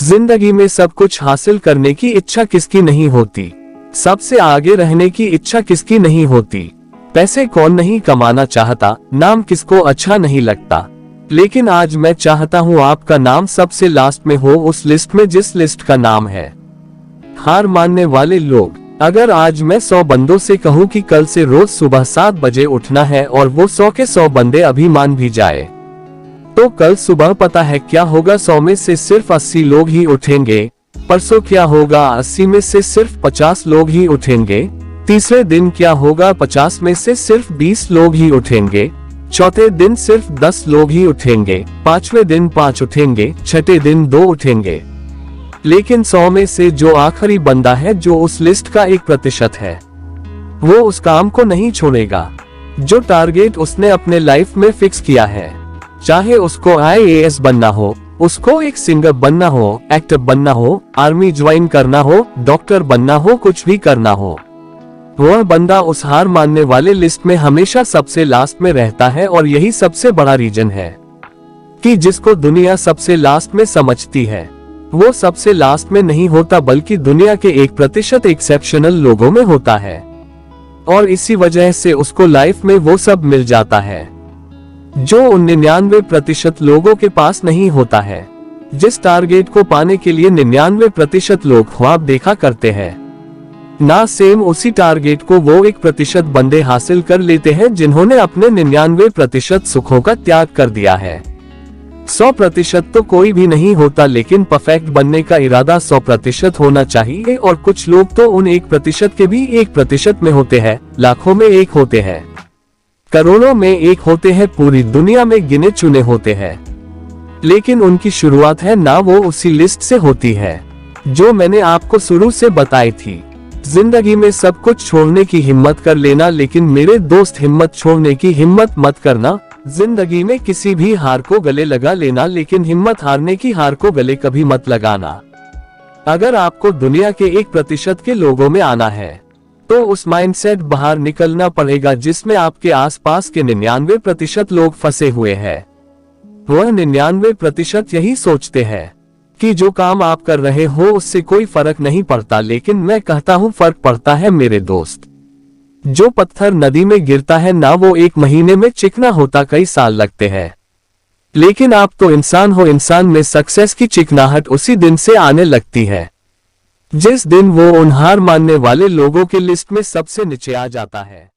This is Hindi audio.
जिंदगी में सब कुछ हासिल करने की इच्छा किसकी नहीं होती, सबसे आगे रहने की इच्छा किसकी नहीं होती। पैसे कौन नहीं कमाना चाहता, नाम किसको अच्छा नहीं लगता, लेकिन आज मैं चाहता हूँ आपका नाम सबसे लास्ट में हो, उस लिस्ट में जिस लिस्ट का नाम है हार मानने वाले लोग। अगर आज मैं 100 बंदों से कहूँ कि कल से रोज सुबह 7 बजे उठना है और वो 100 के 100 बंदे अभी मान भी जाए, तो कल सुबह पता है क्या होगा? 100 में से सिर्फ 80 लोग ही उठेंगे। परसों क्या होगा? 80 में से सिर्फ 50 लोग ही उठेंगे। तीसरे दिन क्या होगा? 50 में से सिर्फ 20 लोग ही उठेंगे। चौथे दिन सिर्फ 10 लोग ही उठेंगे। पांचवें दिन 5 उठेंगे। छठे दिन 2 उठेंगे। लेकिन 100 में से जो आखिरी बंदा है, जो उस लिस्ट का 1% है, वो उस काम को नहीं छोड़ेगा जो टारगेट उसने अपने लाइफ में फिक्स किया है। चाहे उसको IAS बनना हो, उसको एक सिंगर बनना हो, एक्टर बनना हो, आर्मी ज्वाइन करना हो, डॉक्टर बनना हो, कुछ भी करना हो, वह बंदा उस हार मानने वाले लिस्ट में हमेशा सबसे लास्ट में रहता है। और यही सबसे बड़ा रीजन है कि जिसको दुनिया सबसे लास्ट में समझती है, वो सबसे लास्ट में नहीं होता, बल्कि दुनिया के 1% एक्सेप्शनल लोगों में होता है। और इसी वजह से उसको लाइफ में वो सब मिल जाता है जो उन 99% लोगों के पास नहीं होता है। जिस टारगेट को पाने के लिए 99% लोग ख्वाब देखा करते हैं, ना सेम उसी टारगेट को वो 1% बंदे हासिल कर लेते हैं जिन्होंने अपने 99% सुखों का त्याग कर दिया है। 100% तो कोई भी नहीं होता, लेकिन परफेक्ट बनने का इरादा 100% होना चाहिए। और कुछ लोग तो उन 1% के भी 1% में होते हैं, लाखों में 1 होते हैं, करोड़ों में 1 होते हैं, पूरी दुनिया में गिने चुने होते हैं, लेकिन उनकी शुरुआत है ना वो उसी लिस्ट से होती है जो मैंने आपको शुरू से बताई थी। जिंदगी में सब कुछ छोड़ने की हिम्मत कर लेना, लेकिन मेरे दोस्त हिम्मत छोड़ने की हिम्मत मत करना। जिंदगी में किसी भी हार को गले लगा लेना, लेकिन हिम्मत हारने की हार को गले कभी मत लगाना। अगर आपको दुनिया के 1% के लोगों में आना है, तो उस माइंडसेट बाहर निकलना पड़ेगा जिसमें आपके आसपास के 99% लोग फंसे हुए हैं। वह 99% यही सोचते हैं कि जो काम आप कर रहे हो उससे कोई फर्क नहीं पड़ता, लेकिन मैं कहता हूँ फर्क पड़ता है मेरे दोस्त। जो पत्थर नदी में गिरता है ना, वो 1 महीने में चिकना होता, कई साल लगते हैं। लेकिन आप तो इंसान हो, इंसान में सक्सेस की चिकनाहट उसी दिन से आने लगती है जिस दिन वो उन हार मानने वाले लोगों के लिस्ट में सबसे नीचे आ जाता है।